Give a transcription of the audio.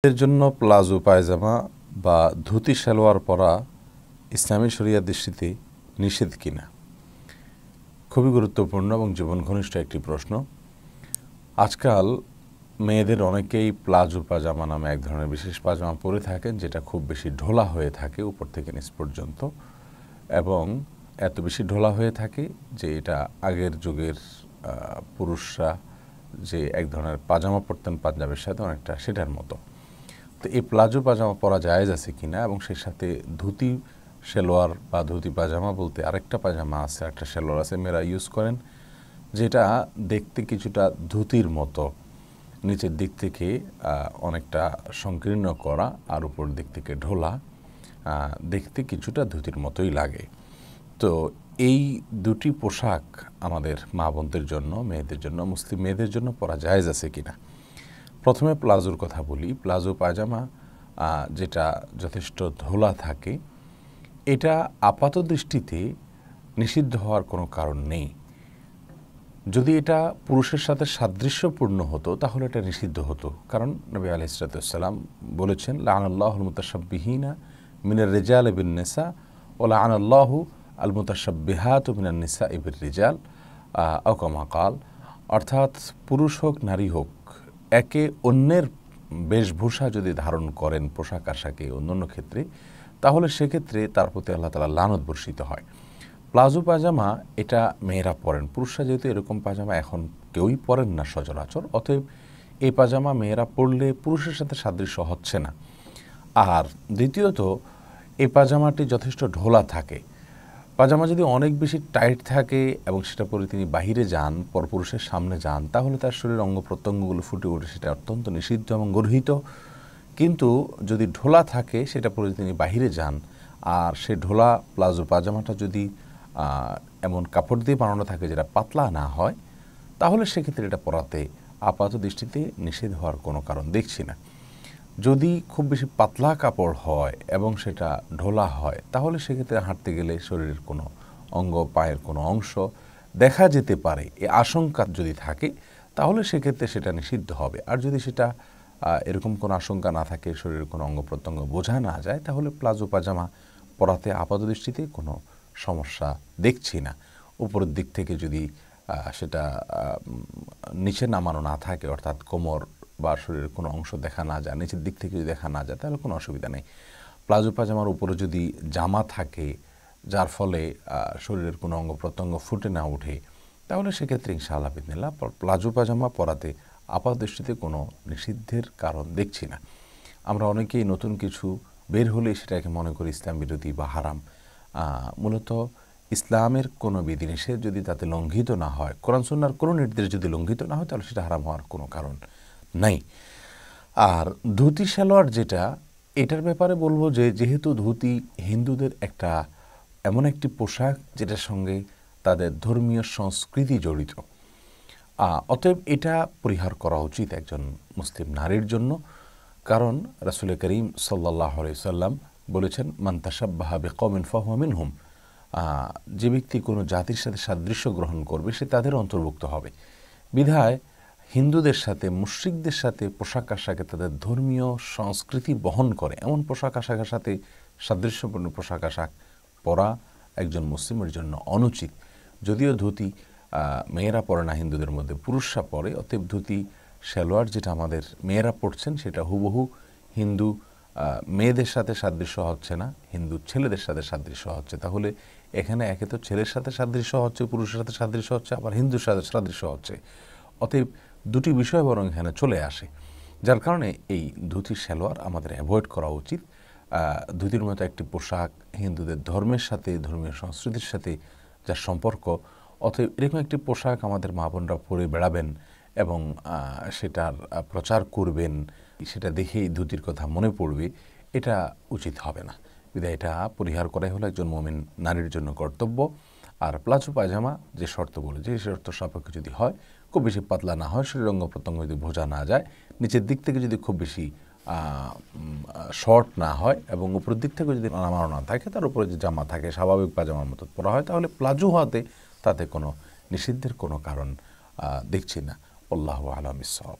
এর জন্য প্লাজো পায়জামা বা ধুতি সালোয়ার পরা ইসলামী শরিয়ার দৃষ্টিতে নিষেধ কিনা খুবই গুরুত্বপূর্ণ এবং জীবন ঘনিষ্ঠ একটি প্রশ্ন। আজকাল মেয়েদের অনেকেই প্লাজো পাজামা নামে এক ধরনের বিশেষ পাজামা পরে থাকেন, যেটা খুব বেশি ঢোলা হয়ে থাকে উপর থেকে নিচ পর্যন্ত, এবং এত বেশি ঢোলা হয়ে থাকে যে এটা আগের যুগের পুরুষরা যে এক ধরনের পাজামা পরতেন পাঞ্জাবের সাথে অনেকটা সেটার মতো। তো এই প্লাজো পাজামা পরা জায়েজ আছে কিনা, এবং সেই সাথে ধুতি সালোয়ার বা ধুতি পাজামা বলতে আরেকটা পাজামা আছে, একটা সালোয়ার আছে মেয়েরা ইউজ করেন, যেটা দেখতে কিছুটা ধুতির মতো, নিচের দিক থেকে অনেকটা সংকীর্ণ করা আর উপর দিক থেকে ঢোলা, দেখতে কিছুটা ধুতির মতোই লাগে। তো এই দুটি পোশাক আমাদের মা বোনদের জন্য, মেয়েদের জন্য, মুসলিম মেয়েদের জন্য পরা জায়েজ আছে কিনা। প্রথমে প্লাজোর কথা বলি। প্লাজো পায়জামা যেটা যথেষ্ট ঢোলা থাকে, এটা আপাত দৃষ্টিতে নিষিদ্ধ হওয়ার কোনো কারণ নেই। যদি এটা পুরুষের সাথে সাদৃশ্যপূর্ণ হতো তাহলে এটা নিষিদ্ধ হতো, কারণ নবী আলাইহিস সালাম বলেছেন, লাআনাল্লাহুল মুতাশাব্বিহিনা মিনার রিজাল বিন নিসা ওয়া লাআনাল্লাহু আল মুতাশাব্বিহাত মিনান নিসাই বির রিজাল আও কামা ক্বাল। অর্থাৎ পুরুষ হোক নারী হোক, একে অন্যের বেশভূষা যদি ধারণ করেন পোশাক আশাকে অন্যান্য ক্ষেত্রে, তাহলে সেক্ষেত্রে তার প্রতি আল্লাহ তাআলা লানত বর্ষিত হয়। প্লাজো পাজামা এটা মেয়েরা পরেন, পুরুষরা যেহেতু এরকম পাজামা এখন কেউই পরেন না সচরাচর, অতএব এই পাজামা মেয়েরা পরলে পুরুষের সাথে সাদৃশ্য হচ্ছে না। আর দ্বিতীয়ত, এই পাজামাটি যথেষ্ট ঢোলা থাকে। পাজামা যদি অনেক বেশি টাইট থাকে এবং সেটা পরে তিনি বাহিরে যান, পরপুরুষের সামনে যান, তাহলে তার শরীরের অঙ্গ প্রত্যঙ্গগুলো ফুটে ওঠে, সেটা অত্যন্ত নিষিদ্ধ এবং গর্হিত। কিন্তু যদি ঢোলা থাকে, সেটা পরে তিনি বাহিরে যান, আর সে ঢোলা প্লাজো পাজামাটা যদি এমন কাপড় দিয়ে বানানো থাকে যেটা পাতলা না হয়, তাহলে সেক্ষেত্রে এটা পরাতে আপাত দৃষ্টিতে নিষেধ হওয়ার কোনো কারণ দেখছি না। যদি খুব বেশি পাতলা কাপড় হয় এবং সেটা ঢোলা হয়, তাহলে সেক্ষেত্রে হাঁটতে গেলে শরীরের কোনো অঙ্গ, পায়ের কোনো অংশ দেখা যেতে পারে, এ আশঙ্কা যদি থাকে, তাহলে সেক্ষেত্রে সেটা নিষিদ্ধ হবে। আর যদি সেটা এরকম কোনো আশঙ্কা না থাকে, শরীরের কোনো অঙ্গ প্রত্যঙ্গ বোঝা না যায়, তাহলে প্লাজো পাজামা পরাতে আপাত দৃষ্টিতে কোনো সমস্যা দেখছি না। উপরের দিক থেকে যদি সেটা নিচে নামানো না থাকে, অর্থাৎ কোমর বা শরীরের কোনো অংশ দেখা না যায়, নিচের দিক থেকে যদি দেখা না যায়, তাহলে কোনো অসুবিধা নেই। প্লাজো পাজামার উপরে যদি জামা থাকে, যার ফলে শরীরের কোনো অঙ্গ প্রত্যঙ্গ ফুটে না ওঠে, তাহলে সেক্ষেত্রে ইনশাআল্লাহ বিদিনিল্লাহ প্লাজো পাজামা পরাতে আপাত দৃষ্টিতে কোনো নিষিদ্ধের কারণ দেখছি না। আমরা অনেকেই নতুন কিছু বের হলে সেটাকে মনে করি ইসলাম বিরোধী বা হারাম। মূলত ইসলামের কোনো বিধিনিষেধ যদি তাতে লঙ্ঘিত না হয়, কোরআন সুন্নাহর কোনো নির্দেশ যদি লঙ্ঘিত না হয়, তাহলে সেটা হারাম হওয়ার কোনো কারণ নাই। আর ধুতি সালোয়ার যেটা, এটার ব্যাপারে বলবো যে যেহেতু ধুতি হিন্দুদের একটা এমন একটি পোশাক যেটার সঙ্গে তাদের ধর্মীয় সংস্কৃতি জড়িত, অতএব এটা পরিহার করা উচিত একজন মুসলিম নারীর জন্য। কারণ রাসূল করিম সাল্লাল্লাহু আলাইহি সাল্লাম বলেছেন, মান তাশাব্বাহা বিকওমিন ফাহুয়া মিনহুম। যে ব্যক্তি কোনো জাতির সাথে সাদৃশ্য গ্রহণ করবে, সে তাদের অন্তর্ভুক্ত হবে। বিধায় হিন্দুদের সাথে, মুশরিকদের সাথে পোশাক আশাকে তাদের ধর্মীয় সংস্কৃতি বহন করে এমন পোশাক আশাকের সাথে সাদৃশ্যপূর্ণ পোশাক আশাক পরা একজন মুসলিমের জন্য অনুচিত। যদিও ধুতি মেয়েরা পরে না, হিন্দুদের মধ্যে পুরুষরা পরে, অতএব ধুতি সালোয়ার যেটা আমাদের মেয়েরা পরছেন, সেটা হুবহু হিন্দু মেয়েদের সাথে সাদৃশ্য হচ্ছে না, হিন্দু ছেলেদের সাথে সাদৃশ্য হচ্ছে। তাহলে এখানে একে তো ছেলের সাথে সাদৃশ্য হচ্ছে, পুরুষের সাথে সাদৃশ্য হচ্ছে, আবার হিন্দুর সাথে সাদৃশ্য হচ্ছে। অতএব দুটি বিষয় বরং এখানে চলে আসে, যার কারণে এই ধুতি সালোয়ার আমাদের অ্যাভয়েড করা উচিত। ধুতির মতো একটি পোশাক হিন্দুদের ধর্মের সাথে, ধর্মীয় সংস্কৃতির সাথে যার সম্পর্ক, অতএব এরকম একটি পোশাক আমাদের মা বোনরা পরে বেড়াবেন এবং সেটার প্রচার করবেন, সেটা দেখেই ধুতির কথা মনে পড়বে, এটা উচিত হবে না। বিধায় এটা পরিহার করাই হলো একজন মুমিন নারীর জন্য কর্তব্য। আর প্লাজো পায়জামা যে শর্ত বলে, যে শর্ত সাপেক্ষে যদি হয়, খুব বেশি পাতলা না হয়, শরীর অঙ্গ প্রত্যঙ্গ যদি বোঝা না যায়, নিচের দিক থেকে যদি খুব বেশি শর্ট না হয়, এবং উপরের দিক থেকে যদি নামানো না থাকে, তার উপরে যে জামা থাকে স্বাভাবিক পাজামার মতো পরা হয়, তাহলে প্লাজো হওয়াতে তাতে কোনো নিষিদ্ধের কোনো কারণ দেখছি না। আল্লাহু আ'লাম বিস-সাওয়াব।